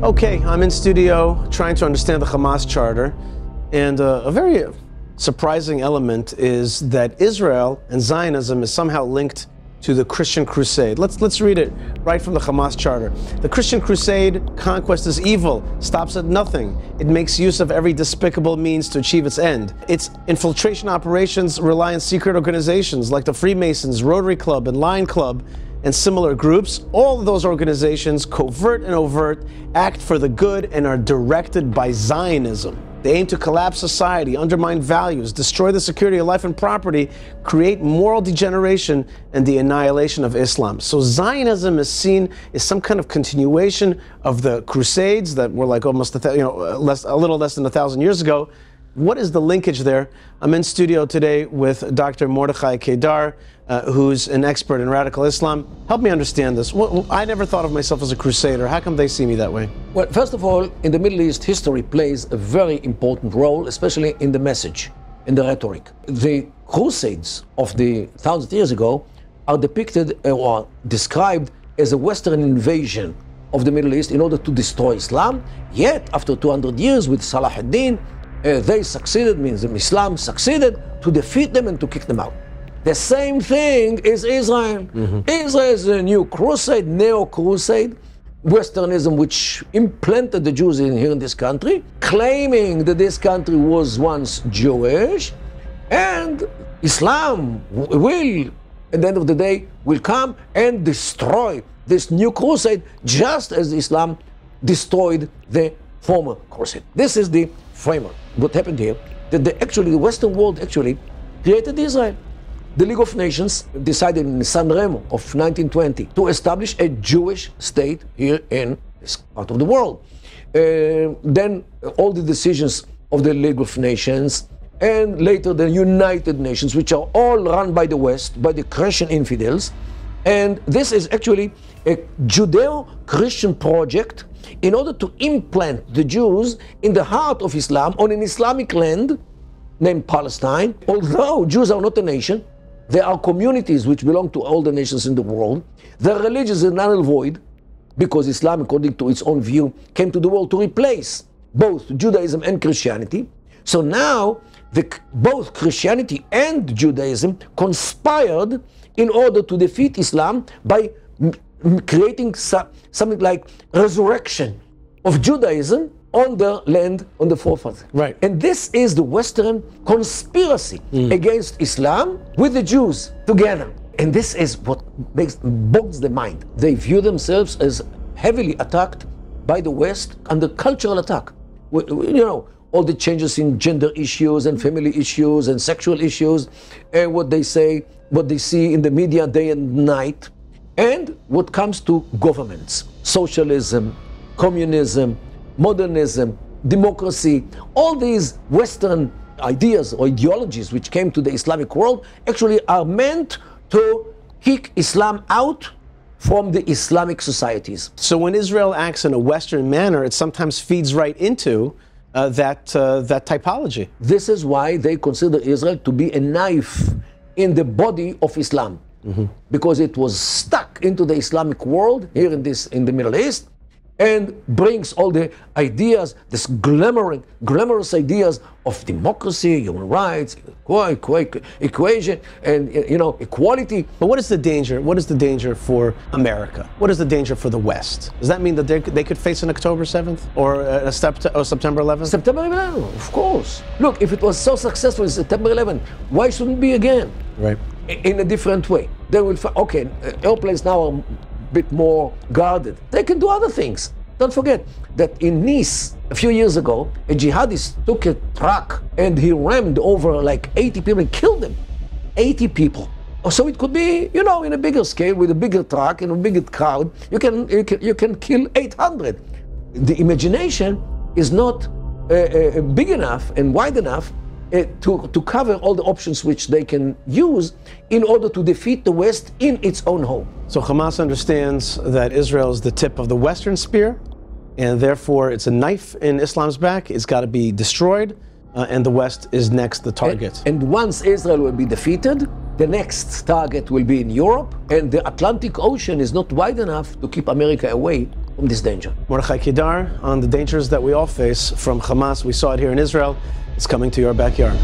Okay, I'm in studio trying to understand the Hamas charter, and a very surprising element is that Israel and Zionism is somehow linked to the Christian crusade. Let's read it right from the Hamas charter. The Christian crusade, conquest is evil, stops at nothing. It makes use of every despicable means to achieve its end. Its infiltration operations rely on secret organizations like the Freemasons, Rotary Club, and Lion Club, and similar groups. All of those organizations, covert and overt, act for the good and are directed by Zionism. They aim to collapse society, undermine values, destroy the security of life and property, create moral degeneration, and the annihilation of Islam. So Zionism is seen as some kind of continuation of the Crusades that were like almost a little less than 1,000 years ago. What is the linkage there? I'm in studio today with Dr. Mordechai Kedar, who's an expert in radical Islam. Help me understand this. I never thought of myself as a crusader. How come they see me that way? Well, first of all, in the Middle East, history plays a very important role, especially in the message, in the rhetoric. The Crusades of the thousands of years ago are depicted or described as a Western invasion of the Middle East in order to destroy Islam. Yet, after 200 years with Salah ad-Din, they succeeded, means Islam succeeded to defeat them and to kick them out. The same thing is Israel. Israel is a new crusade, neo-crusade, Westernism, which implanted the Jews here in this country, claiming that this country was once Jewish, and Islam will, at the end of the day, will come and destroy this new crusade, just as Islam destroyed the former crusade. This is the framework. What happened here, that the Western world actually created Israel. The League of Nations decided in San Remo of 1920 to establish a Jewish state here in this part of the world. Then all the decisions of the League of Nations and later the United Nations, which are all run by the West, by the Christian infidels. And this is actually a Judeo-Christian project in order to implant the Jews in the heart of Islam on an Islamic land named Palestine. Although Jews are not a nation, there are communities which belong to all the nations in the world. Their religion is null and void because Islam, according to its own view, came to the world to replace both Judaism and Christianity. So now both Christianity and Judaism conspired in order to defeat Islam by creating something like resurrection of Judaism on the land, on the forefathers. Right. And this is the Western conspiracy against Islam with the Jews together. And this is what bogs the mind. They view themselves as heavily attacked by the West under cultural attack. You know, all the changes in gender issues and family issues and sexual issues, and what they say, what they see in the media day and night. And what comes to governments, socialism, communism, modernism, democracy, all these Western ideas or ideologies which came to the Islamic world actually are meant to kick Islam out from the Islamic societies. So when Israel acts in a Western manner, it sometimes feeds right into that typology. This is why they consider Israel to be a knife in the body of Islam. Because it was stuck into the Islamic world here in the Middle East, and brings all the ideas, this glamorous ideas of democracy, human rights, equation, and equality. But what is the danger? What is the danger for America? What is the danger for the West? Does that mean that they could face an October 7th or September 11th? September 11th, of course. Look, if it was so successful in September 11th, why shouldn't it be again? Right. In a different way. They will okay, airplanes now are a bit more guarded. They can do other things. Don't forget that in Nice, a few years ago, a jihadist took a truck and he rammed over like 80 people and killed them. 80 people. So it could be, in a bigger scale with a bigger truck and a bigger crowd, you can kill 800. The imagination is not big enough and wide enough to cover all the options which they can use in order to defeat the West in its own home. So Hamas understands that Israel is the tip of the Western spear, and therefore it's a knife in Islam's back. It's got to be destroyed, and the West is next the target. And once Israel will be defeated, the next target will be in Europe, and the Atlantic Ocean is not wide enough to keep America away from this danger. Mordechai Kedar on the dangers that we all face from Hamas. We saw it here in Israel. It's coming to your backyard.